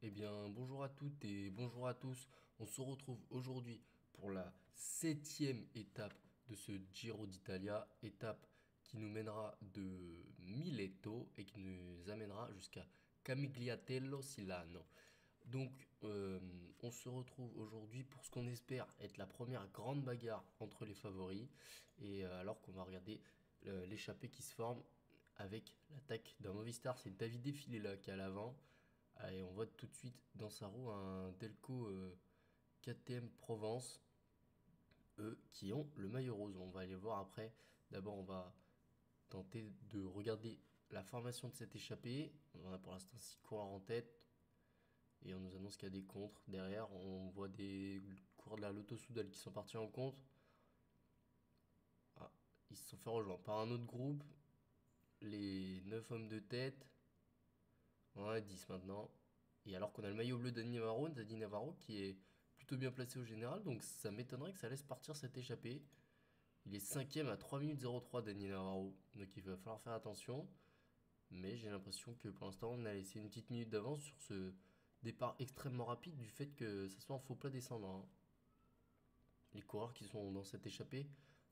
Eh bien, bonjour à toutes et bonjour à tous. On se retrouve aujourd'hui pour la septième étape de ce Giro d'Italia, étape qui nous mènera de Mileto et qui nous amènera jusqu'à Camigliatello Silano. Donc, on se retrouve aujourd'hui pour ce qu'on espère être la première grande bagarre entre les favoris, et alors qu'on va regarder l'échappée qui se forme avec l'attaque d'un Movistar, c'est David Défilé là qui est à l'avant. Et on voit tout de suite dans sa roue un Delco KTM Provence, eux qui ont le maillot rose. On va aller voir après. D'abord, on va tenter de regarder la formation de cette échappée. On a pour l'instant 6 coureurs en tête et on nous annonce qu'il y a des contres. Derrière, on voit des coureurs de la Lotto Soudal qui sont partis en contre. Ah, ils se sont fait rejoindre par un autre groupe, les 9 hommes de tête. On en a 10 maintenant. Et alors qu'on a le maillot bleu Dani Navarro qui est plutôt bien placé au général, donc ça m'étonnerait que ça laisse partir cette échappée. Il est cinquième à 3 minutes 03 Dani Navarro, donc il va falloir faire attention. Mais j'ai l'impression que pour l'instant on a laissé une petite minute d'avance sur ce départ extrêmement rapide du fait que ça soit un faux plat descendant, hein. Les coureurs qui sont dans cette échappée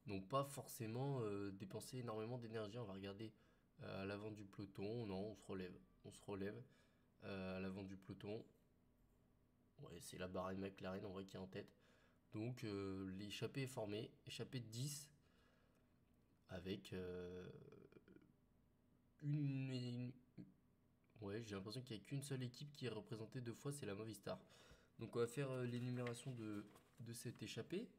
n'ont pas forcément dépensé énormément d'énergie. On va regarder à l'avant du peloton. Non, on se relève. On se relève à l'avant du peloton. Ouais, c'est la Bahrain McLaren en vrai qui est en tête. Donc l'échappée est formée, échappée de 10 avec une. Ouais, j'ai l'impression qu'il n'y a qu'une seule équipe qui est représentée deux fois, c'est la Movistar. Donc on va faire l'énumération de cette échappée.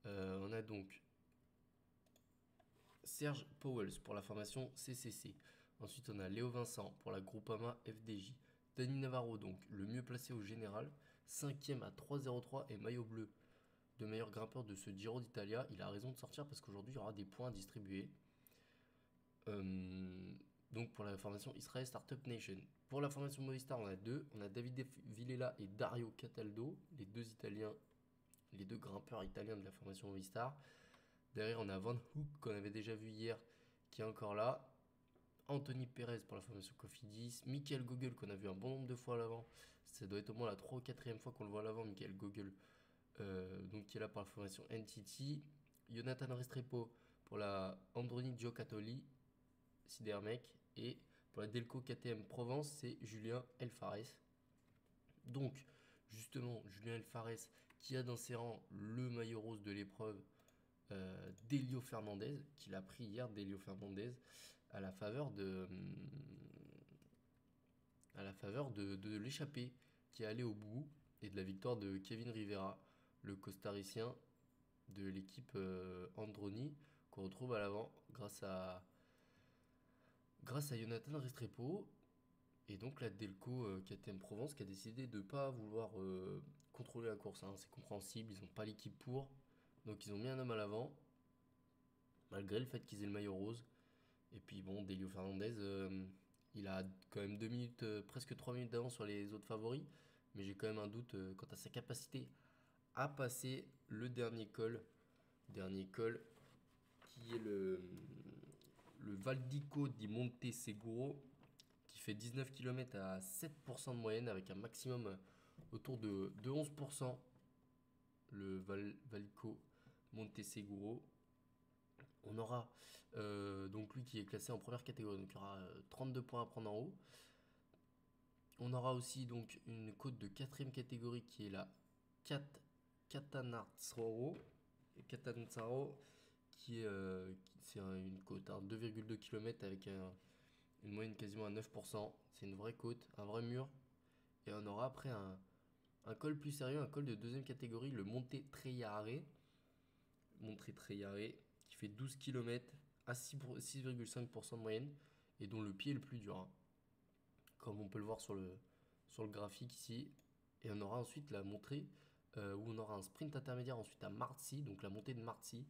On a donc Serge Powells pour la formation CCC. Ensuite on a Léo Vincent pour la Groupama FDJ. Dani Navarro donc le mieux placé au général, cinquième à 3,03 et maillot bleu de meilleur grimpeur de ce Giro d'Italia. Il a raison de sortir parce qu'aujourd'hui il y aura des points à distribuer. Euh, donc pour la formation Israël Startup Nation. Pour la formation Movistar, on a deux. On a Davide Villela et Dario Cataldo, les deux Italiens, les deux grimpeurs italiens de la formation Movistar. Derrière, on a Van Hoek qu'on avait déjà vu hier, qui est encore là. Anthony Perez pour la formation Cofidis. Michael Gogel qu'on a vu un bon nombre de fois à l'avant. Ça doit être au moins la 3 ou 4e fois qu'on le voit à l'avant, Michael Gogel. Donc qui est là pour la formation NTT. Jonathan Restrepo pour la Androni Giocattoli, Sidermec. Et pour la Delco KTM Provence, c'est Julien Elfares. Donc, justement, Julien Elfares qui a dans ses rangs le maillot rose de l'épreuve d'Elio Fernandez, qu'il a pris hier d'Elio Fernandez à la faveur de l'échappée qui est allé au bout et de la victoire de Kevin Rivera, le costaricien de l'équipe Androni, qu'on retrouve à l'avant grâce à Jonathan Restrepo. Et donc la Delco KTM Provence qui a décidé de ne pas vouloir contrôler la course, hein. C'est compréhensible, ils n'ont pas l'équipe pour. Donc ils ont mis un homme à l'avant, malgré le fait qu'ils aient le maillot rose. Et puis bon, Delio Fernandez, il a quand même 2 minutes, presque 3 minutes d'avance sur les autres favoris. Mais j'ai quand même un doute quant à sa capacité à passer le dernier col. Dernier col qui est le Valdico di Monte Seguro, qui fait 19 km à 7% de moyenne avec un maximum autour de 11%. Le Valdico Monte Seguro. On aura donc lui qui est classé en première catégorie, donc il y aura 32 points à prendre en haut. On aura aussi donc une côte de quatrième catégorie qui est la Catanzaro. Catanzaro qui est c'est une côte à 2,2 km avec une moyenne quasiment à 9%. C'est une vraie côte, un vrai mur. Et on aura après un col plus sérieux, un col de deuxième catégorie, le Monte Treyare. Monte Treyare qui fait 12 km à 6,5% de moyenne et dont le pied est le plus dur, hein, comme on peut le voir sur le graphique ici. Et on aura ensuite la montée où on aura un sprint intermédiaire ensuite à Marzi, donc la montée de Marzi.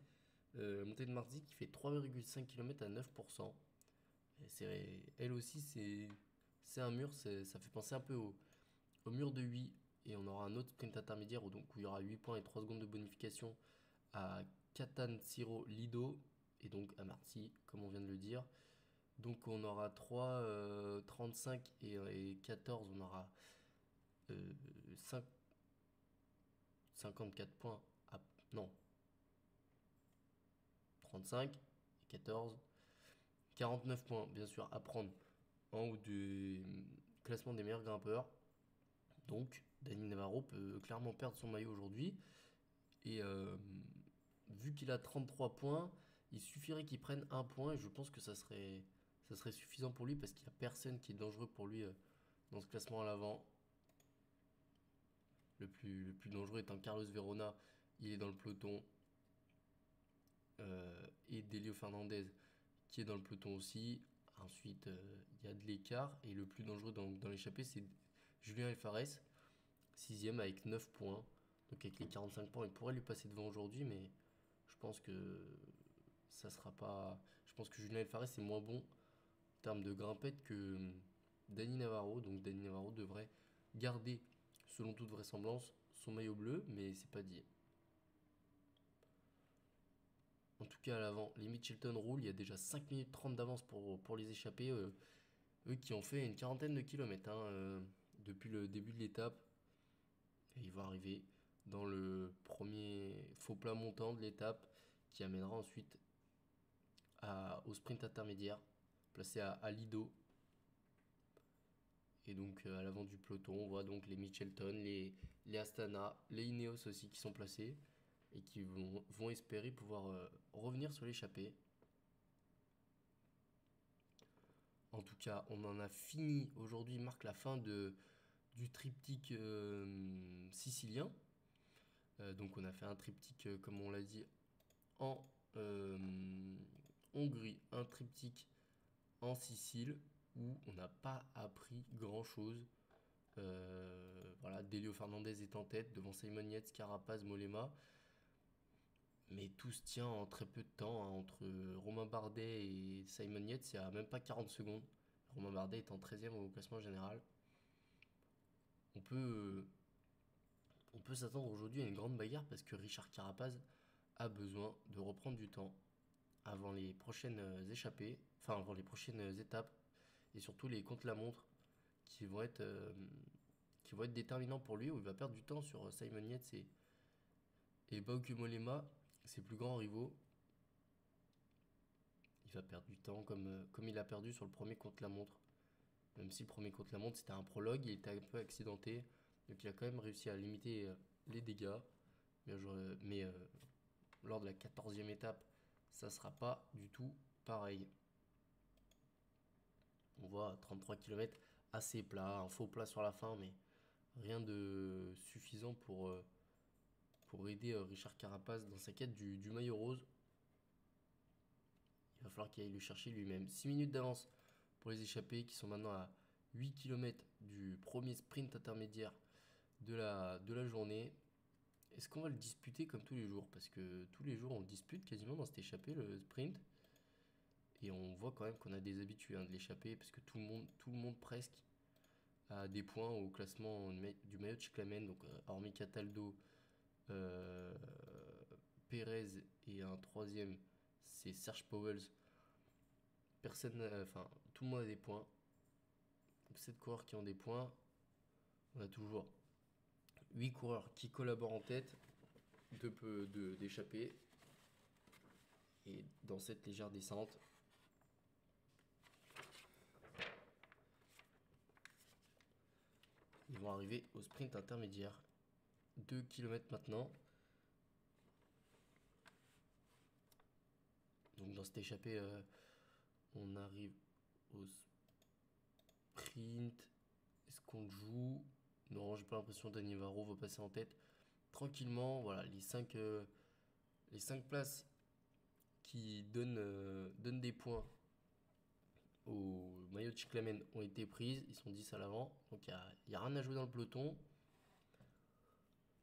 La montée de Marzi qui fait 3,5 km à 9%. Et elle aussi, c'est un mur, ça fait penser un peu au mur de Huy. Et on aura un autre sprint intermédiaire où il y aura 8 points et 3 secondes de bonification à Catanzaro Lido et donc à Marzi, comme on vient de le dire. Donc on aura 3, 35 et 14, on aura euh, 5 54 points. Non, 35 et 14, 49 points, bien sûr, à prendre en haut du classement des meilleurs grimpeurs. Donc, Dani Navarro peut clairement perdre son maillot aujourd'hui. Et vu qu'il a 33 points, il suffirait qu'il prenne un point. Et je pense que ça serait suffisant pour lui parce qu'il n'y a personne qui est dangereux pour lui dans ce classement à l'avant. Le plus dangereux étant Carlos Verona. Il est dans le peloton. Et Delio Fernandez qui est dans le peloton aussi. Ensuite, il y a de l'écart. Et le plus dangereux dans l'échappée, c'est Julien Alfares, sixième avec 9 points. Donc avec les 45 points, il pourrait lui passer devant aujourd'hui, mais je pense que ça sera pas. Je pense que Julien Alfares est moins bon en termes de grimpette que Dani Navarro. Donc Dani Navarro devrait garder, selon toute vraisemblance, son maillot bleu, mais c'est pas dit. En tout cas, à l'avant, les Mitchelton roulent. Il y a déjà 5 minutes 30 d'avance pour les échapper. Eux qui ont fait une quarantaine de kilomètres depuis le début de l'étape. Et ils vont arriver dans le premier faux plat montant de l'étape qui amènera ensuite au sprint intermédiaire placé à Lido. Et donc à l'avant du peloton, on voit donc les Mitchelton, les Astana, les Ineos aussi qui sont placés et qui vont espérer pouvoir revenir sur l'échappée. En tout cas, on en a fini. Aujourd'hui marque la fin du triptyque sicilien. Donc on a fait un triptyque, comme on l'a dit, en euh, Hongrie, un triptyque en Sicile, où on n'a pas appris grand-chose. Voilà, Delio Fernandez est en tête, devant Simon Yates, Carapaz, Mollema. Mais tout se tient en très peu de temps, hein, entre Romain Bardet et Simon Yates, il n'y a même pas 40 secondes. Romain Bardet est en 13e au classement général. On peut, on peut s'attendre aujourd'hui à une grande bagarre parce que Richard Carapaz a besoin de reprendre du temps avant les prochaines échappées, enfin avant les prochaines étapes et surtout les contre-la-montre qui vont être, qui vont être déterminants pour lui où il va perdre du temps sur Simon Yates et Bauke Mollema, ses plus grands rivaux. Il va perdre du temps comme il a perdu sur le premier contre-la-montre. Même si le premier contre-la-montre c'était un prologue, il était un peu accidenté, donc il a quand même réussi à limiter les dégâts. Mais lors de la 14e étape, ça sera pas du tout pareil. On voit 33 km assez plat, un faux plat sur la fin, mais rien de suffisant pour aider Richard Carapaz dans sa quête du maillot rose. Il va falloir qu'il aille le chercher lui-même. 6 minutes d'avance pour les échappés qui sont maintenant à 8 km du premier sprint intermédiaire de la journée. Est-ce qu'on va le disputer comme tous les jours? Parce que tous les jours on dispute quasiment dans cette échappée le sprint. Et on voit quand même qu'on a des habitués de l'échappée parce que tout le monde presque a des points au classement du maillot de cyclamen. Donc hormis Cataldo, euh, Pérez et un troisième, c'est Serge Powell. Personne, enfin tout le monde a des points. Donc 7 coureurs qui ont des points. On a toujours 8 coureurs qui collaborent en tête, d'échapper. Et dans cette légère descente, ils vont arriver au sprint intermédiaire. 2 km maintenant. Donc dans cette échappée, on arrive au sprint. Est-ce qu'on le joue? Non, j'ai pas l'impression que Dani Navarro va passer en tête. Tranquillement, voilà, les cinq places qui donnent des points au maillot de Cyclamen ont été prises. Ils sont 10 à l'avant. Donc il y a rien à jouer dans le peloton.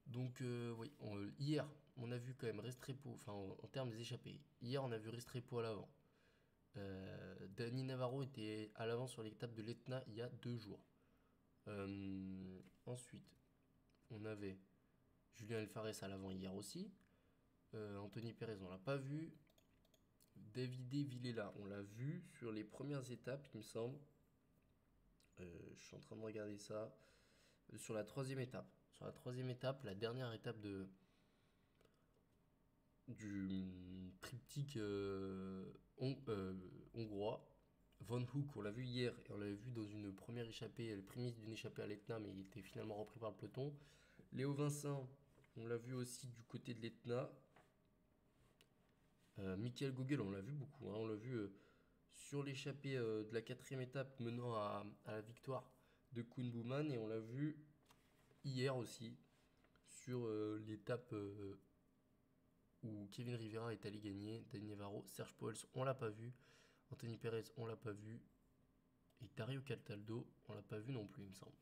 Donc oui, hier, on a vu quand même Restrepo, enfin en termes des échappées. Hier, on a vu Restrepo à l'avant. Dani Navarro était à l'avant sur l'étape de l'Etna il y a 2 jours. Ensuite, on avait Julien Alfares à l'avant hier aussi. Anthony Perez, on l'a pas vu. Davide Villela, on l'a vu sur les premières étapes, il me semble. Je suis en train de regarder ça. Sur la troisième étape. Sur la troisième étape, la dernière étape du triptyque hongrois. Van Hoek, on l'a vu hier et on l'avait vu dans une première échappée, les prémices d'une échappée à l'Etna, mais il était finalement repris par le peloton. Léo Vincent, on l'a vu aussi du côté de l'Etna. Michael Gogel, on l'a vu beaucoup, hein, on l'a vu sur l'échappée de la quatrième étape menant à la victoire de Koen Bouman et on l'a vu hier aussi sur l'étape où Kevin Rivera est allé gagner, Dani Navarro, Serge Pauwels, on l'a pas vu, Anthony Perez, on l'a pas vu, et Dario Cataldo, on l'a pas vu non plus, il me semble.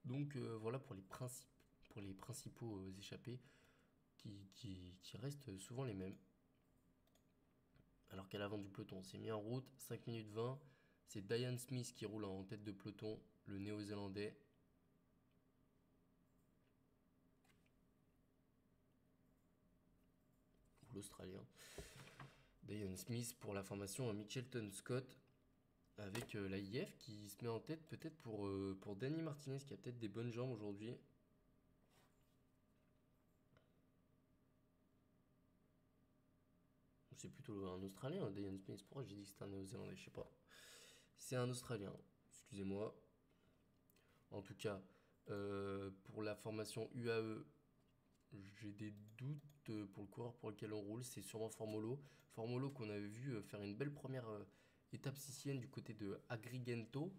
Donc voilà pour les principaux échappés qui restent souvent les mêmes. Alors qu'à l'avant du peloton, c'est mis en route, 5 minutes 20. C'est Diane Smith qui roule en tête de peloton, le néo-zélandais. Ou l'australien. Diane Smith pour la formation Mitchelton Scott avec l'AIF qui se met en tête peut-être pour Danny Martinez qui a peut-être des bonnes jambes aujourd'hui. C'est plutôt un Australien, Diane Smith. Pourquoi j'ai dit que c'était un Néo-Zélandais? Je sais pas. C'est un Australien, excusez-moi. En tout cas, pour la formation UAE, j'ai des doutes pour le coureur pour lequel on roule. C'est sûrement Formolo. Formolo qu'on avait vu faire une belle première étape sicilienne du côté de Agrigento,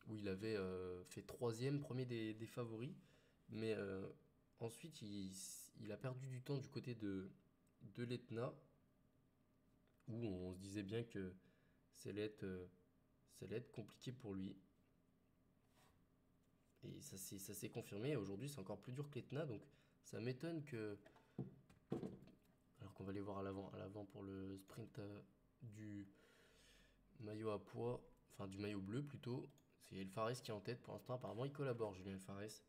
où il avait fait troisième, premier des favoris. Mais ensuite, il a perdu du temps du côté de l'Etna, où on se disait bien que ça allait être compliqué pour lui. Et ça s'est confirmé. Aujourd'hui, c'est encore plus dur que l'Etna. Donc, ça m'étonne que. Alors qu'on va aller voir à l'avant pour le sprint du maillot à poids, enfin du maillot bleu plutôt. C'est El Fares qui est en tête pour l'instant. Apparemment, il collabore, Julien El Fares.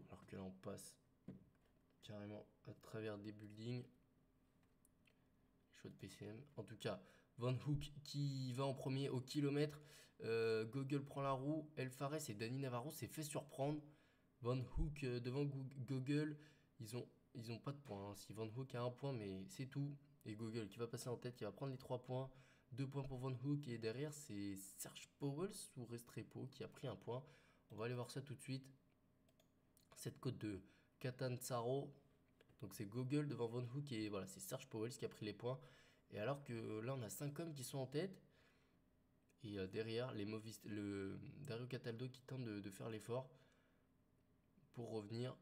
Alors que là, on passe carrément à travers des buildings. Choix de PCM. En tout cas, Van Hoek qui va en premier au kilomètre. Gogol prend la roue. El Fares et Dani Navarro s'est fait surprendre. Van Hoek devant Gogol. Ils ont pas de points, hein. Si Van Hoek a un point, mais c'est tout. Et Gogol qui va passer en tête, il va prendre les 3 points. 2 points pour Van Hoek. Et derrière, c'est Serge Pauwels ou Restrepo qui a pris un point. On va aller voir ça tout de suite. Cette côte de Catanzaro. Donc c'est Gogol devant Van Hoek et voilà, c'est Serge Pauwels qui a pris les points. Et alors que là, on a 5 hommes qui sont en tête. Et derrière, le Dario Cataldo qui tente de faire l'effort pour revenir.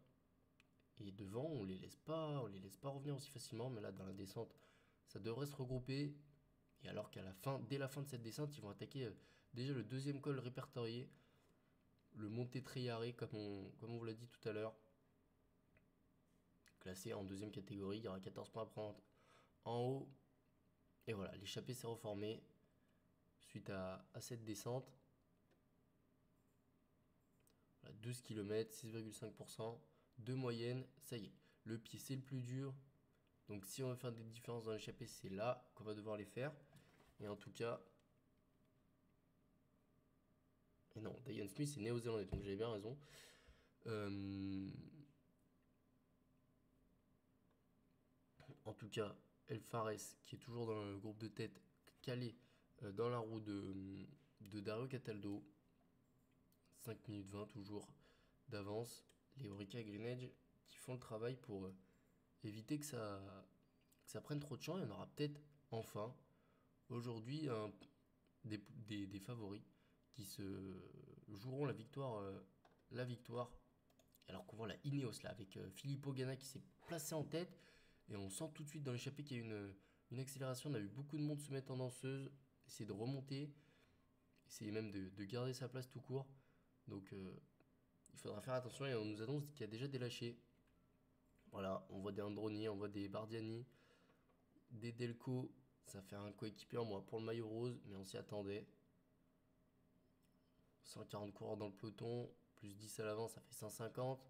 Et devant, on les laisse pas revenir aussi facilement. Mais là, dans la descente, ça devrait se regrouper. Et alors dès la fin de cette descente, ils vont attaquer déjà le deuxième col répertorié. Le Monte Traiare, comme on vous l'a dit tout à l'heure. Classé en deuxième catégorie. Il y aura 14 points à prendre en haut. Et voilà, l'échappée s'est reformée suite à cette descente. Voilà, 12 km, 6,5% de moyenne. Ça y est, le pied c'est le plus dur. Donc si on veut faire des différences dans l'échappée, c'est là qu'on va devoir les faire. Et en tout cas... Et non, Diane Smith est néo-zélandais, donc j'avais bien raison. En tout cas, El Fares, qui est toujours dans le groupe de tête, calé dans la roue de Dario Cataldo. 5 minutes 20 toujours d'avance. Les Orica Greenedge qui font le travail pour éviter que ça prenne trop de champ. Il y en aura peut-être enfin aujourd'hui des favoris qui se joueront la victoire. Alors qu'on voit la Ineos là avec Filippo Ganna qui s'est placé en tête. Et on sent tout de suite dans l'échappée qu'il y a une accélération. On a vu beaucoup de monde se mettre en danseuse, essayer de remonter, essayer même de garder sa place tout court. Donc il faudra faire attention et on nous annonce qu'il y a déjà des lâchés. Voilà, on voit des Androni, on voit des Bardiani, des Delco. Ça fait un coéquipier en moins pour le maillot rose, mais on s'y attendait. 140 coureurs dans le peloton, plus 10 à l'avant, ça fait 150.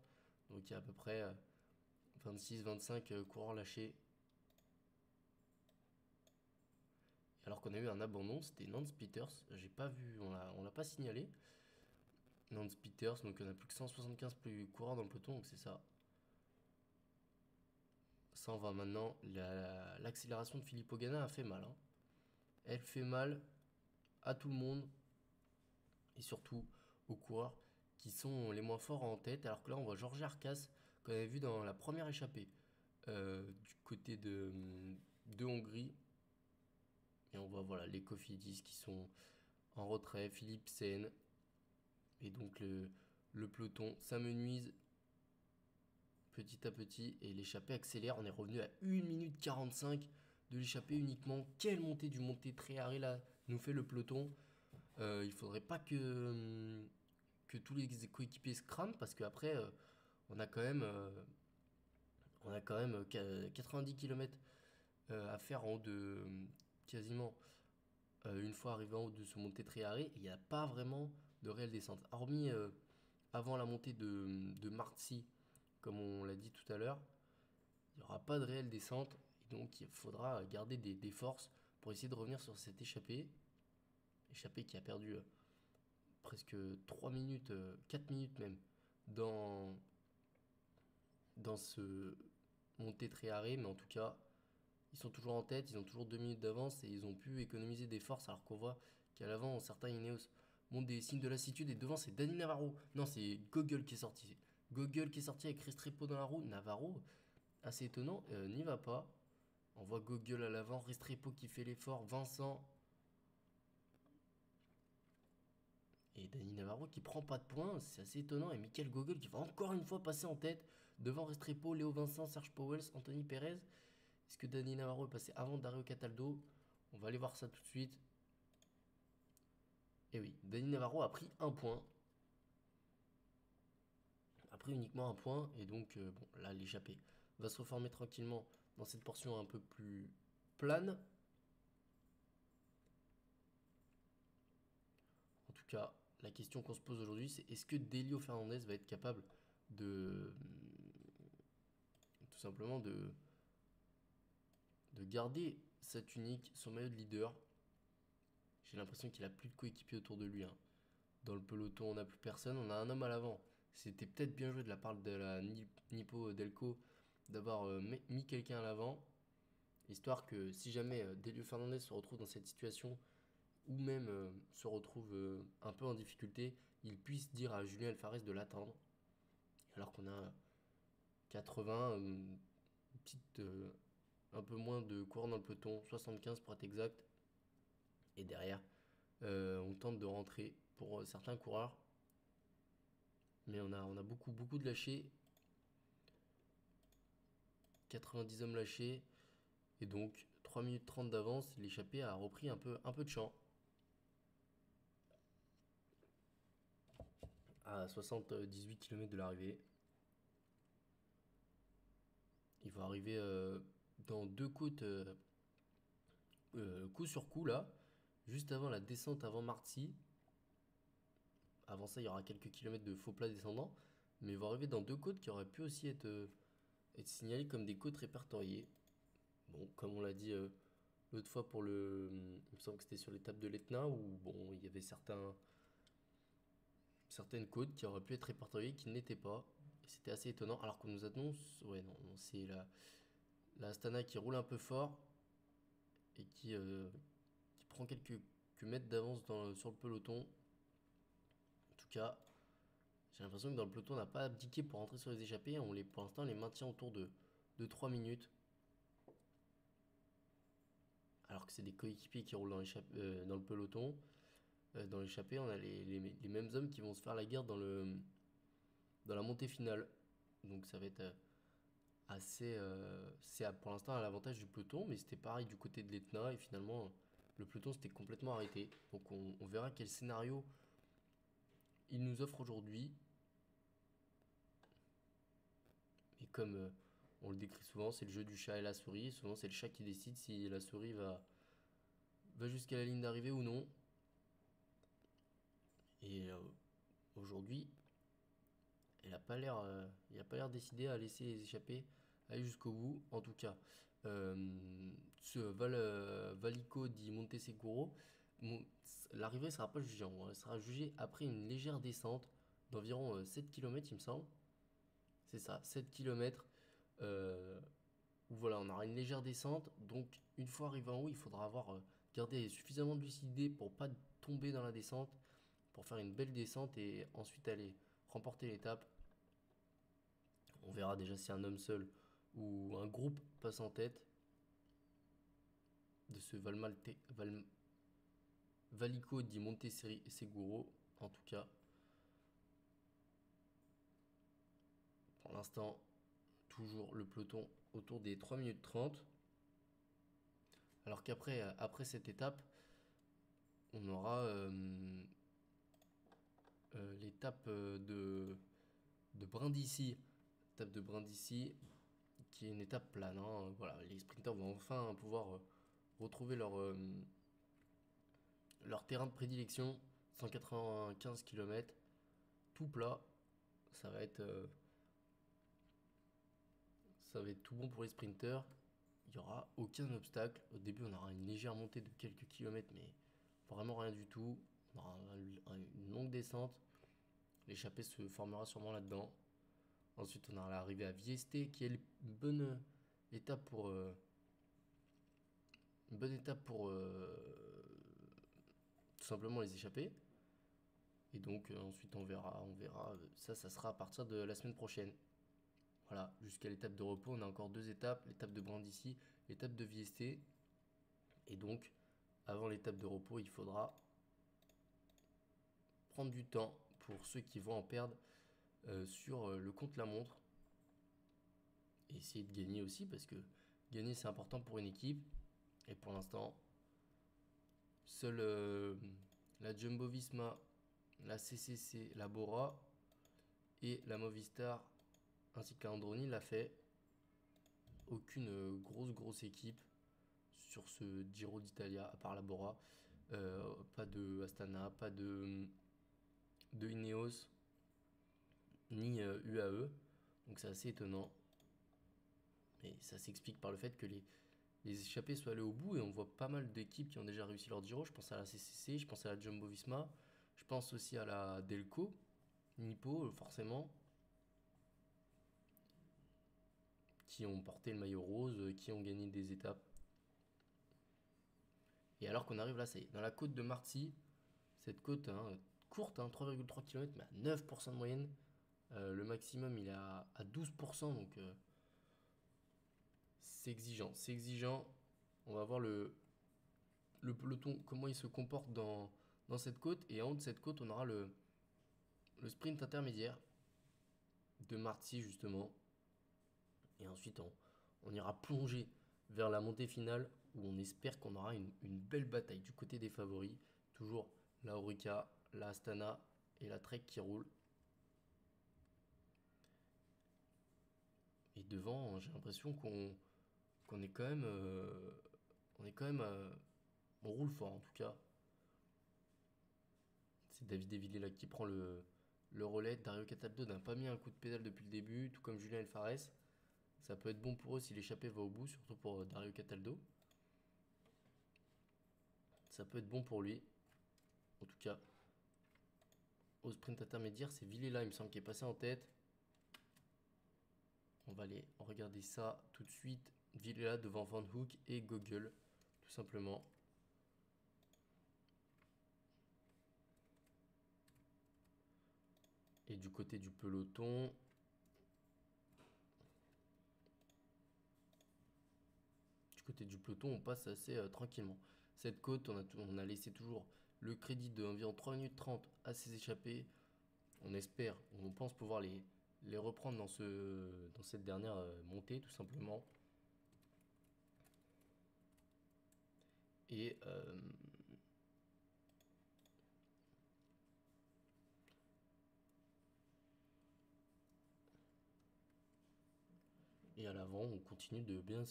Donc il y a à peu près 26-25 coureurs lâchés. Alors qu'on a eu un abandon, c'était Nance Peters. J'ai pas vu, on l'a pas signalé. Nance Peters, donc on a plus que 175 plus coureurs dans le peloton, donc c'est ça. Ça, on va maintenant. L'accélération de Filippo Ganna a fait mal, hein. Elle fait mal à tout le monde et surtout aux coureurs qui sont les moins forts en tête. Alors que là, on voit Georges Arcas qu'on avait vu dans la première échappée du côté de Hongrie. Et on voit voilà, les Cofidis qui sont en retrait, Philipsen. Et donc le peloton s'amenuise petit à petit et l'échappée accélère. On est revenu à 1 minute 45 de l'échappée uniquement. Quelle montée du monté très arrêt là nous fait le peloton. Il faudrait pas que tous les coéquipiers se crament parce qu'après on a quand même, 90 km à faire en haut de quasiment une fois arrivé en haut de ce montée très arrêt. Il n'y a pas vraiment de réelle descente. Hormis avant la montée de Marcy, comme on l'a dit tout à l'heure, il n'y aura pas de réelle descente. Et donc il faudra garder des forces pour essayer de revenir sur cette échappée. Échappée qui a perdu presque 3 minutes, 4 minutes même, dans ce montée très arrêt. Mais en tout cas, ils sont toujours en tête, ils ont toujours 2 minutes d'avance et ils ont pu économiser des forces alors qu'on voit qu'à l'avant, certains Ineos montrent des signes de lassitude et devant c'est Dani Navarro. Non, c'est Gogol qui est sorti. Gogol qui est sorti avec Restrepo dans la roue. Navarro, assez étonnant, n'y va pas. On voit Gogol à l'avant, Restrepo qui fait l'effort, Vincent. Et Dani Navarro qui prend pas de points, c'est assez étonnant. Et Michael Gogol qui va encore une fois passer en tête devant Restrepo, Léo Vincent, Serge Powell, Anthony Perez. Est-ce que Dani Navarro est passé avant Dario Cataldo? On va aller voir ça tout de suite. Et oui, Dani Navarro a pris un point. A pris uniquement un point. Et donc, bon, là, l'échappée va se reformer tranquillement dans cette portion un peu plus plane. En tout cas, la question qu'on se pose aujourd'hui, c'est est-ce que Delio Fernandez va être capable de... tout simplement de garder sa tunique, son maillot de leader. J'ai l'impression qu'il a plus de coéquipiers autour de lui, hein. Dans le peloton, on n'a plus personne. On a un homme à l'avant. C'était peut-être bien joué de la part de la Nippo Delco d'avoir mis quelqu'un à l'avant. Histoire que si jamais Delio Fernandez se retrouve dans cette situation ou même se retrouve un peu en difficulté, il puisse dire à Julien Alvarez de l'attendre. Alors qu'on a 80, un peu moins de coureurs dans le peloton, 75 pour être exact. Et derrière, on tente de rentrer pour certains coureurs. Mais on a beaucoup, beaucoup de lâchés. 90 hommes lâchés. Et donc, 3 minutes 30 d'avance. L'échappée a repris un peu de champ. À 78 km de l'arrivée. Il va arriver dans deux côtes coup sur coup là. Juste avant la descente avant Marty. Avant ça, il y aura quelques kilomètres de faux plat descendant. Mais il va arriver dans deux côtes qui auraient pu aussi être signalées comme des côtes répertoriées. Bon, comme on l'a dit l'autre fois pour le... Il me semble que c'était sur l'étape de l'Etna où bon, il y avait certaines côtes qui auraient pu être répertoriées qui ne l'étaient pas. Et c'était assez étonnant. Alors qu'on nous annonce... Ouais, non, c'est la Astana qui roule un peu fort et qui prend quelques mètres d'avance sur le peloton. En tout cas, j'ai l'impression que dans le peloton, on n'a pas abdiqué pour rentrer sur les échappées. Pour l'instant, on les maintient autour de 3 minutes. Alors que c'est des coéquipiers qui roulent dans le peloton. Dans l'échappée, on a les mêmes hommes qui vont se faire la guerre dans la montée finale. Donc ça va être assez... c'est pour l'instant à l'avantage du peloton, mais c'était pareil du côté de l'Etna. Et finalement, le peloton s'était complètement arrêté. Donc on verra quel scénario il nous offre aujourd'hui. Et comme on le décrit souvent, c'est le jeu du chat et la souris. Et souvent, c'est le chat qui décide si la souris va jusqu'à la ligne d'arrivée ou non. Et aujourd'hui, il a pas l'air décidé à laisser les échappés aller jusqu'au bout. En tout cas, euh, Valico di Monteseguro, mon- l'arrivée sera pas jugée, elle sera jugée après une légère descente d'environ 7 km, il me semble. C'est ça, 7 km. Où voilà, on aura une légère descente. Donc, une fois arrivé en haut, il faudra avoir gardé suffisamment de lucidité pour pas tomber dans la descente, pour faire une belle descente et ensuite aller remporter l'étape. On verra déjà si un homme seul ou un groupe passe en tête de ce Valico di Monteseguro. En tout cas, pour l'instant, toujours le peloton autour des 3 minutes 30. Alors qu'après cette étape, on aura l'étape de Brindisi. L'étape de Brindisi qui est une étape plane, hein. Voilà, les sprinteurs vont enfin pouvoir retrouver leur terrain de prédilection. 195 km, tout plat. Ça va être, euh, ça va être tout bon pour les sprinteurs. Il n'y aura aucun obstacle. Au début, on aura une légère montée de quelques kilomètres, mais vraiment rien du tout. On aura une longue descente. L'échappée se formera sûrement là-dedans. Ensuite, on aura l'arrivée à Vieste, qui est étape pour, euh, une bonne étape pour tout simplement les échapper. Et donc, ensuite, on verra. Ça sera à partir de la semaine prochaine. Voilà, jusqu'à l'étape de repos, on a encore deux étapes, l'étape de Brindisi, l'étape de Vieste. Et donc, avant l'étape de repos, il faudra prendre du temps pour ceux qui vont en perdre sur le compte-la-montre. Et essayer de gagner aussi, parce que gagner c'est important pour une équipe. Et pour l'instant, seule la Jumbo Visma, la CCC, la Bora et la Movistar ainsi que la Androni l'a fait. Aucune grosse équipe sur ce Giro d'Italia à part la Bora. Pas de Astana, pas de Ineos, ni UAE. Donc c'est assez étonnant. Mais ça s'explique par le fait que les échappés soient allés au bout et on voit pas mal d'équipes qui ont déjà réussi leur Giro. Je pense à la CCC, je pense à la Jumbo Visma, je pense aussi à la Delco, Nippo forcément, qui ont porté le maillot rose, qui ont gagné des étapes. Et alors qu'on arrive là, c'est dans la côte de Marty, cette côte hein, courte, hein, 3,3 km, mais à 9% de moyenne. Le maximum il est à 12%, donc c'est exigeant. C'est exigeant. On va voir le peloton, comment il se comporte dans cette côte. Et en haut de cette côte, on aura le sprint intermédiaire de Marty, justement. Et ensuite, on ira plonger vers la montée finale où on espère qu'on aura une belle bataille du côté des favoris. Toujours la Orica, la Astana et la Trek qui roulent. Et devant, j'ai l'impression qu'on est quand même, on est quand même, on roule fort en tout cas. C'est David Evillela qui prend le relais. Dario Cataldo n'a pas mis un coup de pédale depuis le début, tout comme Julien Alfares. Ça peut être bon pour eux si l'échappée va au bout, surtout pour Dario Cataldo. Ça peut être bon pour lui. En tout cas, au sprint intermédiaire, c'est Villela, il me semble, qui est passé en tête. On va aller regarder ça tout de suite. Villela devant Van Hook et Gogol, tout simplement. Et du côté du peloton, on passe assez tranquillement. Cette côte, on a laissé toujours le crédit d'environ 3 minutes 30 à ses échappées. On espère, on pense pouvoir les reprendre dans cette dernière montée, tout simplement. Et, et à l'avant, on continue de bien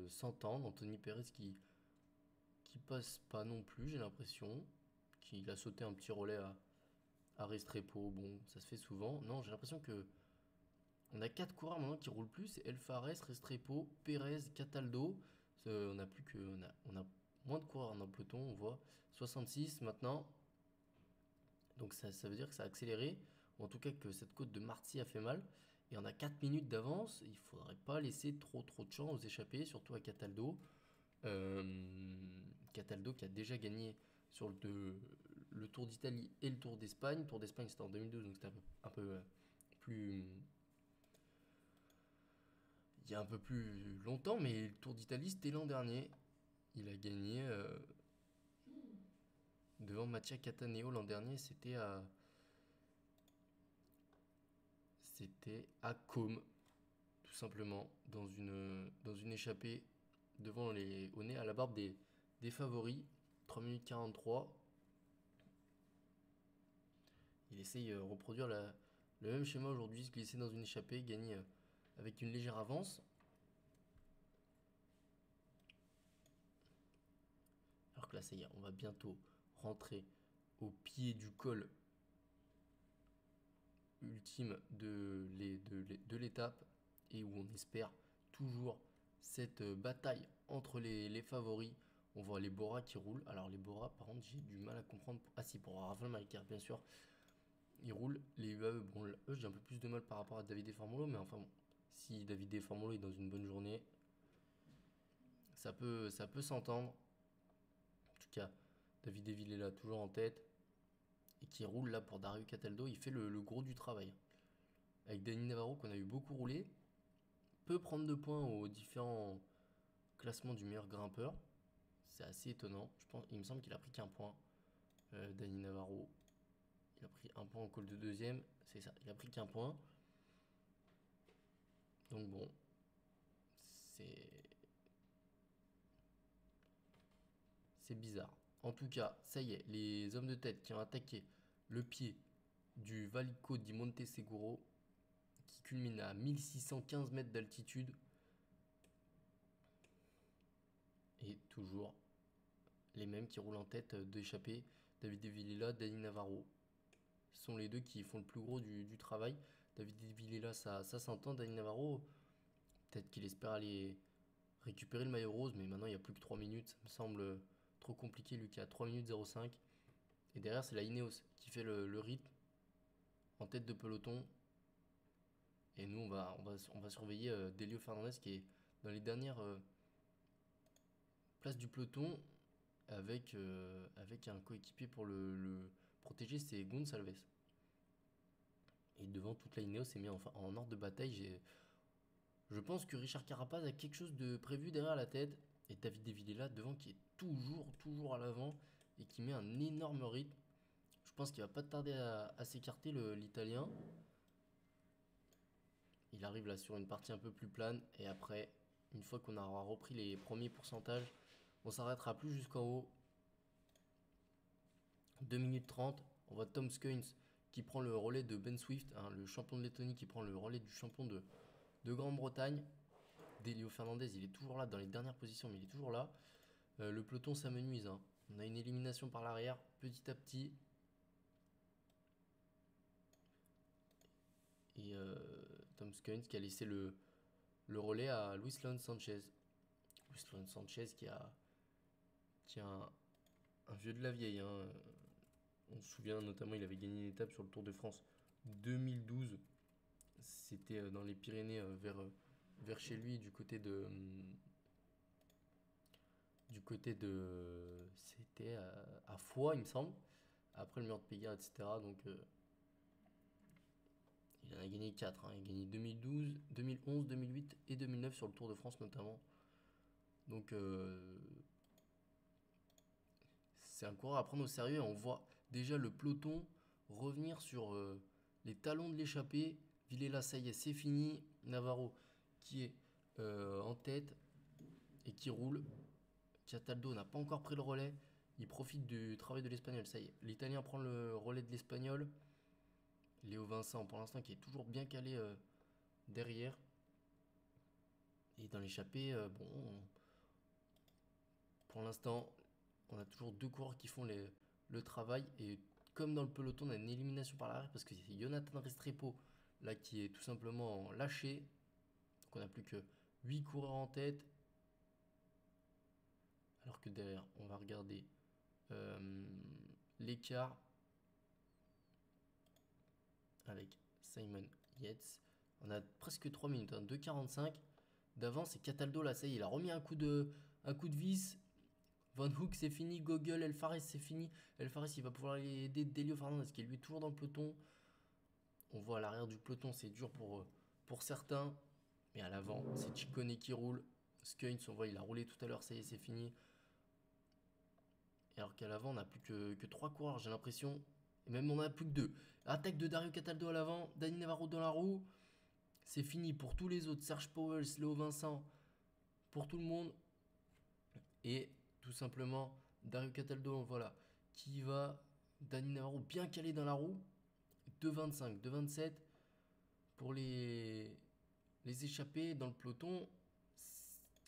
s'entendre. Anthony Perez qui passe pas non plus, j'ai l'impression. Qu'il a sauté un petit relais à Restrepo. Bon, ça se fait souvent. Non, j'ai l'impression que On a 4 coureurs maintenant qui roulent plus, c'est El Fares, Restrepo, Perez, Cataldo. On a plus que, on a moins de coureurs dans le peloton, on voit 66 maintenant. Donc ça veut dire que ça a accéléré, ou en tout cas que cette côte de Marty a fait mal. Et on a 4 minutes d'avance, il faudrait pas laisser trop de champs aux échappés, surtout à Cataldo. Euh, Cataldo qui a déjà gagné sur le Tour d'Italie et le Tour d'Espagne. Le Tour d'Espagne c'était en 2012, donc c'était un peu plus... Il y a un peu plus longtemps, mais le Tour d'Italie c'était l'an dernier. Il a gagné devant Mattia Cataneo l'an dernier, c'était à Côme, tout simplement, dans une échappée au nez, à la barbe des favoris. 3 minutes 43. Il essaye de reproduire le même schéma aujourd'hui, se glisser dans une échappée, gagner avec une légère avance. Alors que là, ça y est, on va bientôt rentrer au pied du col ultime de l'étape et où on espère toujours cette bataille entre les favoris. On voit les Bora qui roulent. Alors les Bora, par contre, j'ai du mal à comprendre. Ah si, pour Rafael Maïkar, bien sûr. Ils roulent. Les UAE, bon, eux, j'ai un peu plus de mal par rapport à David Formolo, mais enfin bon, si David Formolo est dans une bonne journée, ça peut s'entendre. En tout cas, David Deville est là, toujours en tête, et qui roule là pour Dario Cataldo. Il fait le gros du travail. Avec Dani Navarro, qu'on a eu beaucoup roulé, peut prendre 2 points aux différents classements du meilleur grimpeur. C'est assez étonnant. Il me semble qu'il a pris qu'un point. Dani Navarro, il a pris un point au col de deuxième. C'est ça, il a pris qu'un point. Donc bon, c'est c'est bizarre. En tout cas, ça y est, les hommes de tête qui ont attaqué le pied du Valico di Monte Seguro, qui culmine à 1615 mètres d'altitude, et toujours les mêmes qui roulent en tête d'échappée, David De Villela, Dani Navarro. Ce sont les deux qui font le plus gros du travail. David De Villela, ça s'entend. Dani Navarro, peut-être qu'il espère aller récupérer le maillot rose, mais maintenant il n'y a plus que 3 minutes. Ça me semble trop compliqué, lui qui a 3 minutes 05. Et derrière, c'est la Ineos qui fait le rythme en tête de peloton. Et nous, on va surveiller Delio Fernandez qui est dans les dernières places du peloton avec un coéquipier pour le protéger, c'est Gonçalves. Et devant toute la Ineos s'est mis en ordre de bataille. Je pense que Richard Carapaz a quelque chose de prévu derrière la tête. Et David De Villela devant qui est toujours à l'avant et qui met un énorme rythme. Je pense qu'il va pas tarder à s'écarter l'Italien. Il arrive là sur une partie un peu plus plane et après, une fois qu'on aura repris les premiers pourcentages, on s'arrêtera plus jusqu'en haut. 2 minutes 30, on voit Tom Skuins qui prend le relais de Ben Swift, hein, le champion de Lettonie qui prend le relais du champion de Grande-Bretagne. Delio Fernandez, il est toujours là dans les dernières positions, mais il est toujours là. Le peloton s'amenuise, hein. On a une élimination par l'arrière, petit à petit. Et Tom Skuins qui a laissé le relais à Luis Leon Sanchez. Luis Leon Sanchez qui a un vieux de la vieille, hein. On se souvient notamment, il avait gagné une étape sur le Tour de France 2012. C'était dans les Pyrénées vers chez lui c'était à Foix, il me semble, après le mur de Pégard, etc. Donc il en a gagné 4, hein. Il a gagné 2012, 2011, 2008 et 2009 sur le Tour de France notamment. Donc c'est un coureur à prendre au sérieux et on voit déjà le peloton revenir sur les talons de l'échappée. Villela, ça y est, c'est fini. Navarro qui est en tête et qui roule. Cataldo n'a pas encore pris le relais. Il profite du travail de l'Espagnol. Ça y est, l'Italien prend le relais de l'Espagnol. Léo Vincent, pour l'instant, qui est toujours bien calé derrière. Et dans l'échappée, bon, pour l'instant, on a toujours 2 coureurs qui font le travail. Et comme dans le peloton, on a une élimination par l'arrière parce que c'est Jonathan Restrepo, là qui est tout simplement lâché. Donc on n'a plus que 8 coureurs en tête. Alors que derrière, on va regarder l'écart avec Simon Yates. On a presque 3 minutes, hein, 2,45 d'avance. Et Cataldo, là, ça y est, il a remis un coup de vis. Van Hook, c'est fini. Gogol, El Fares, c'est fini. El Fares, il va pouvoir aider Delio Fernandez, qui est lui toujours dans le peloton. On voit à l'arrière du peloton, c'est dur pour certains. Mais à l'avant, c'est Ciccone qui roule. Skuins, on voit, il a roulé tout à l'heure, ça y est, c'est fini. Et alors qu'à l'avant, on n'a plus que 3 coureurs, j'ai l'impression. Et même on n'a plus que 2. Attaque de Dario Cataldo à l'avant, Dani Navarro dans la roue. C'est fini pour tous les autres. Serge Powell, Léo Vincent, pour tout le monde. Et tout simplement, Dario Cataldo, voilà, qui va. Dani Navarro bien calé dans la roue. 2,25, 2,27 pour les échappés dans le peloton.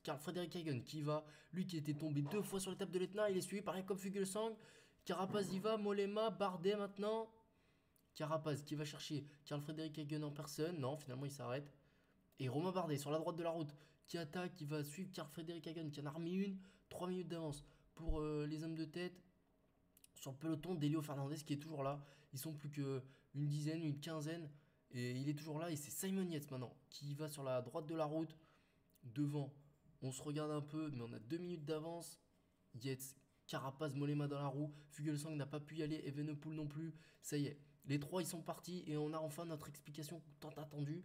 Carl Frederick Hagen qui va, lui qui était tombé 2 fois sur l'étape de l'Etna, il est suivi par Jacob Fuglsang. Carapaz y va, Mollema, Bardet maintenant. Carapaz qui va chercher Carl Frederick Hagen en personne. Non, finalement il s'arrête. Et Romain Bardet sur la droite de la route qui attaque, qui va suivre Carl Frederick Hagen qui en a remis une. 3 minutes d'avance pour les hommes de tête. Sur le peloton, Delio Fernandez qui est toujours là. Ils sont plus qu'une dizaine, une quinzaine. Et il est toujours là. Et c'est Simon Yates maintenant qui va sur la droite de la route. Devant, on se regarde un peu, mais on a 2 minutes d'avance. Yates, Carapaz, Mollema dans la roue. Fuglsang n'a pas pu y aller. Evenepoel non plus. Ça y est, les 3 ils sont partis. Et on a enfin notre explication tant attendue.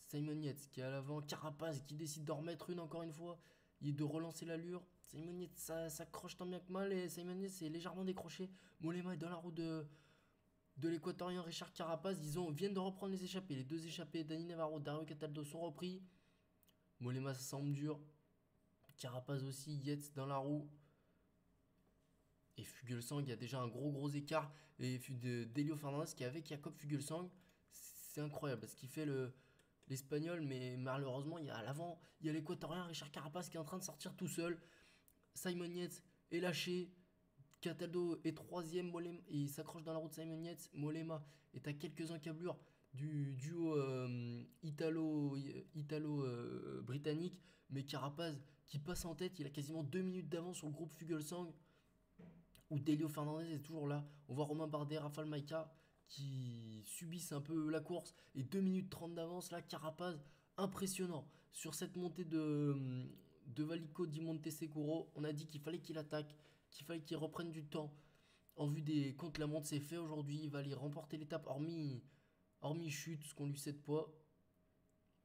Simon Yates qui est à l'avant. Carapaz qui décide d'en remettre une encore une fois. Il est de relancer l'allure. Simon Yates, ça croche tant bien que mal. Et Simon Yates est légèrement décroché. Mollema est dans la roue de l'équatorien Richard Carapaz. Viennent de reprendre les échappés. Les 2 échappés, Dani Navarro, Dario Cataldo sont repris. Mollema, ça semble dur. Carapaz aussi, Yates dans la roue. Et Fuglsang, il y a déjà un gros écart. Et Delio Fernandez qui est avec Jacob Fuglsang. C'est incroyable parce qu'il fait l'espagnol, mais malheureusement, à l'avant, il y a l'équatorien Richard Carapaz qui est en train de sortir tout seul. Simon Yates est lâché. Cataldo est 3ème. Il s'accroche dans la route Simon Yates. Mollema est à quelques encablures du duo italo-britannique. Mais Carapaz qui passe en tête, il a quasiment 2 minutes d'avance sur le groupe Fuglsang. Où Delio Fernandez est toujours là. On voit Romain Bardet, Rafal Maïka qui subissent un peu la course. Et 2 minutes 30 d'avance là, Carapaz, impressionnant. Sur cette montée de Valico di Montesecuro, on a dit qu'il fallait qu'il attaque, qu'il fallait qu'il reprenne du temps. En vue des contre-la-montre, c'est fait aujourd'hui. Il va aller remporter l'étape, hormis chute, ce qu'on lui sait de poids.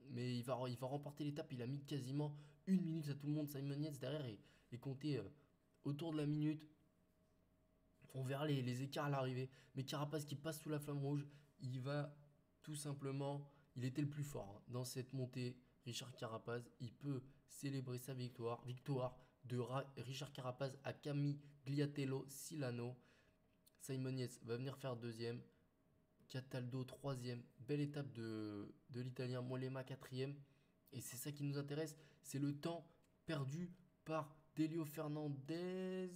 Mais il va remporter l'étape. Il a mis quasiment 1 minute à tout le monde. Simon Yates derrière est compté autour de la minute. On verra les écarts à l'arrivée. Mais Carapaz qui passe sous la flamme rouge, il va tout simplement. Il était le plus fort hein, dans cette montée. Richard Carapaz, il peut célébrer sa victoire. Victoire de Richard Carapaz à Camille Gliatello Silano. Simon Yates va venir faire 2ème. Cataldo 3ème. Belle étape de l'Italien. Mollema 4ème. Et c'est ça qui nous intéresse. C'est le temps perdu par Delio Fernandez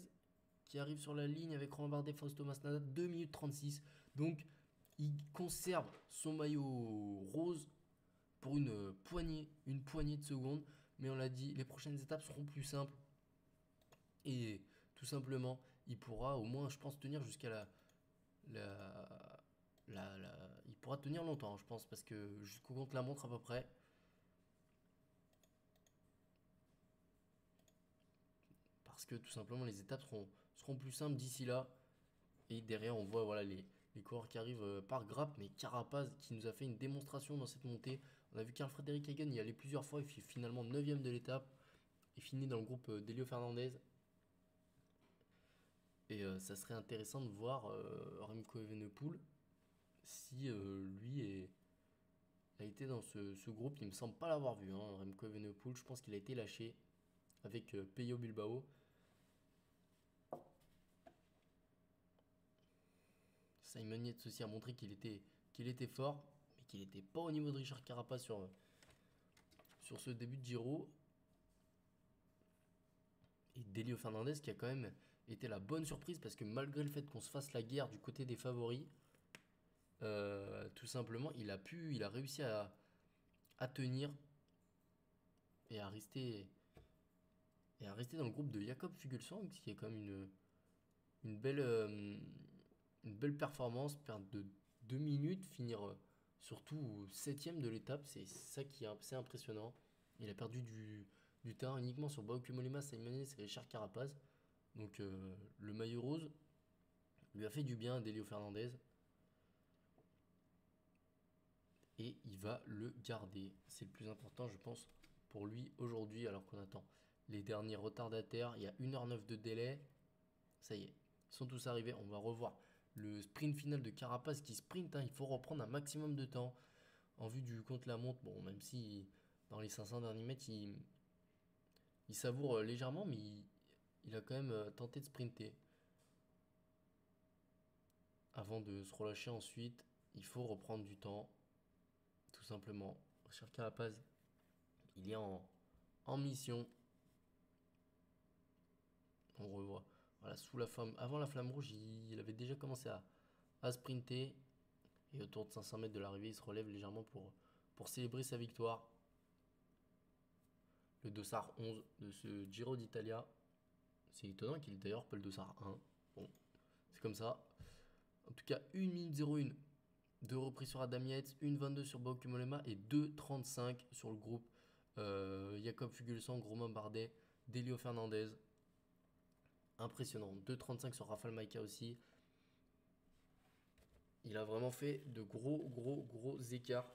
qui arrive sur la ligne avec Romain Bardet, Fausto Masnada, 2 minutes 36. Donc, il conserve son maillot rose pour une poignée de secondes. Mais on l'a dit, les prochaines étapes seront plus simples. Et tout simplement, il pourra au moins, je pense, tenir jusqu'à il pourra tenir longtemps, je pense, parce que jusqu'au contre-la-montre à peu près. Parce que tout simplement, les étapes seront plus simples d'ici là. Et derrière, on voit voilà, les coureurs qui arrivent par grappe. Mais Carapaz qui nous a fait une démonstration dans cette montée. On a vu Carl Frederick Hagen y aller plusieurs fois. Il fait finalement 9ème de l'étape. Il finit dans le groupe Delio Fernandez. Et ça serait intéressant de voir Remco Evenepoel si lui a été dans ce groupe. Il me semble pas l'avoir vu, hein, Remco Evenepoel. Je pense qu'il a été lâché avec Peyo Bilbao. Simon Yates aussi a montré qu'il était fort, mais qu'il n'était pas au niveau de Richard Carapaz sur ce début de Giro. Et Delio Fernandez qui a quand même été la bonne surprise parce que malgré le fait qu'on se fasse la guerre du côté des favoris, Tout simplement, il a réussi à tenir et à rester dans le groupe de Jakob Fuglsang, ce qui est quand même une belle, une belle performance, perdre de 2 minutes, finir surtout septième de l'étape, c'est ça qui est assez impressionnant. Il a perdu du terrain uniquement sur Bauke Mollema, Simon Yates et Richard Carapaz. Donc le maillot rose lui a fait du bien à Delio Fernandez et il va le garder. C'est le plus important, je pense, pour lui aujourd'hui, alors qu'on attend les derniers retardataires. Il y a 1h09 de délai. Ça y est, ils sont tous arrivés. On va revoir le sprint final de Carapaz qui sprint, hein. Il faut reprendre un maximum de temps en vue du contre-la-montre. Bon, même si dans les 500 derniers mètres, il savoure légèrement, mais il a quand même tenté de sprinter. Avant de se relâcher ensuite, il faut reprendre du temps, tout simplement. Richard Carapaz, il est en mission. On revoit. Voilà, sous la flamme, avant la flamme rouge, il avait déjà commencé à sprinter. Et autour de 500 mètres de l'arrivée, il se relève légèrement pour célébrer sa victoire. Le dossard 11 de ce Giro d'Italia. C'est étonnant qu'il ait d'ailleurs pas le dossard 1. Bon, c'est comme ça. En tout cas, 1 minute 01 de reprise sur Adam Yates, 1,22 sur Bauke Mollema et 2,35 sur le groupe Jakob Fuglsang, Romain Bardet, Delio Fernandez. Impressionnant. 2,35 sur Rafael Maïka aussi. Il a vraiment fait de gros écarts.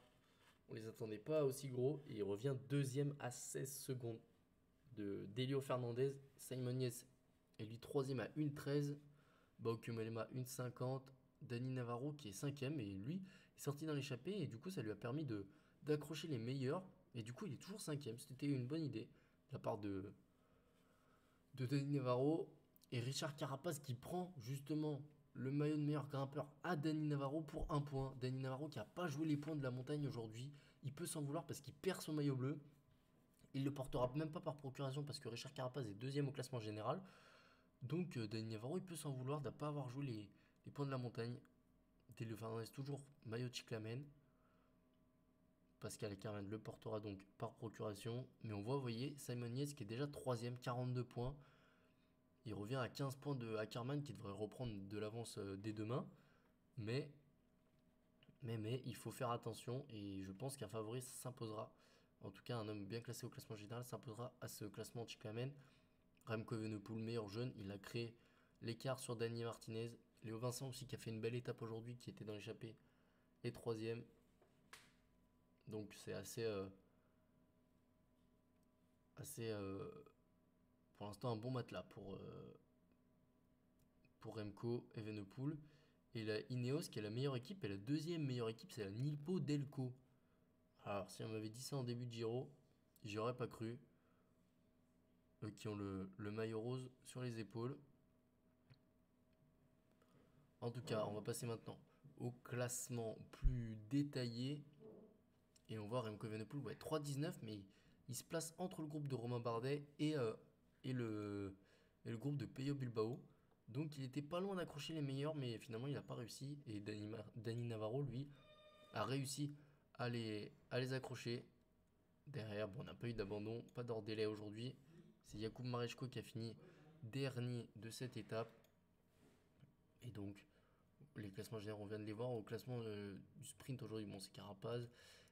On les attendait pas aussi gros. Et il revient deuxième à 16 secondes de Delio Fernandez. Simon Yates est lui troisième à 1,13. Bauke Mollema 1,50. Dani Navarro qui est cinquième. Et lui est sorti dans l'échappée. Et du coup, ça lui a permis d'accrocher les meilleurs. Et du coup, il est toujours cinquième. C'était une bonne idée de la part de Dani Navarro. Et Richard Carapaz qui prend justement le maillot de meilleur grimpeur à Dani Navarro pour un point. Dani Navarro qui n'a pas joué les points de la montagne aujourd'hui. Il peut s'en vouloir parce qu'il perd son maillot bleu. Il ne le portera même pas par procuration parce que Richard Carapaz est deuxième au classement général. Donc Dani Navarro, il peut s'en vouloir de ne pas avoir joué les points de la montagne. Delio Fernandez toujours maillot de cyclamen. Pascal Ackermann le portera donc par procuration. Mais on voit, vous voyez, Simon Yates qui est déjà troisième, 42 points. Il revient à 15 points de Ackermann qui devrait reprendre de l'avance dès demain. Mais il faut faire attention et je pense qu'un favori s'imposera. En tout cas, un homme bien classé au classement général s'imposera à ce classement Cyclamen. Remco Evenepoel, meilleur jeune, il a créé l'écart sur Dani Martinez. Léo Vincent aussi qui a fait une belle étape aujourd'hui, qui était dans l'échappée, est troisième. Donc c'est pour l'instant un bon matelas pour Remco Evenepoel. Et la Ineos qui est la meilleure équipe et la deuxième meilleure équipe c'est la Nilpo Delco. Alors si on m'avait dit ça en début de Giro, j'y aurais pas cru. Eux qui ont le maillot rose sur les épaules. En tout cas, on va passer maintenant au classement plus détaillé. Et on voit Remco Evenepoel, ouais, 3,19, mais il se place entre le groupe de Romain Bardet et le groupe de Peyo Bilbao. Donc il était pas loin d'accrocher les meilleurs, mais finalement il n'a pas réussi. Et Dani Navarro, lui, a réussi à les accrocher. Derrière, bon, on n'a pas eu d'abandon, pas d'hors délai aujourd'hui. C'est Jakub Mareczko qui a fini dernier de cette étape. Et donc, les classements généraux, on vient de les voir. Au classement du sprint aujourd'hui, bon, c'est Carapaz.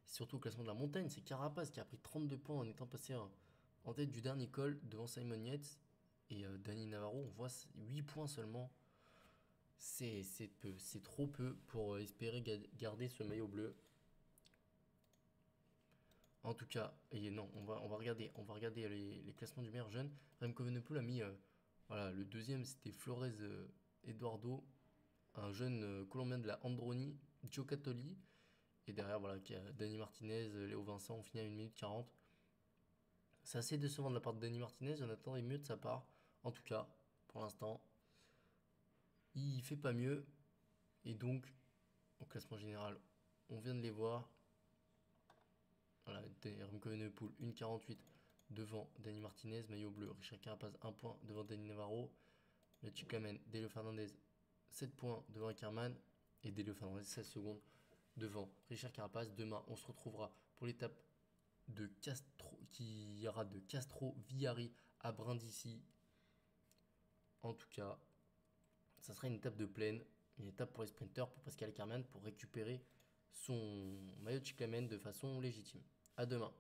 Surtout au classement de la montagne, c'est Carapaz qui a pris 32 points en étant passé en tête du dernier col devant Simon Yates. Et Dani Navarro, on voit 8 points seulement. C'est peu, c'est trop peu pour espérer garder ce maillot bleu. En tout cas, et non, on va regarder les classements du meilleur jeune. Remco Evenepoel a mis, voilà, le deuxième c'était Flores Eduardo, un jeune Colombien de la Androni, Giocattoli. Et derrière, voilà, qui a Dani Martinez, Léo Vincent, on finit à 1 minute 40. C'est assez décevant de la part de Dani Martinez, on attendait mieux de sa part. En tout cas, pour l'instant, il fait pas mieux. Et donc, au classement général, on vient de les voir. Voilà, Remco Evenepoel 1,48 devant Dani Martinez, maillot bleu. Richard Carapaz 1 point devant Dani Navarro. Le Cyclamen, Delio Fernandez 7 points devant Ackermann. et Delio dans les 16 secondes devant Richard Carapace. Demain, on se retrouvera pour l'étape de Castro, qui ira de Castro Villari à Brindisi. En tout cas, ça sera une étape de plaine, une étape pour les sprinteurs, pour Pascal Ackermann, pour récupérer son maillot de cyclamen de façon légitime. À demain.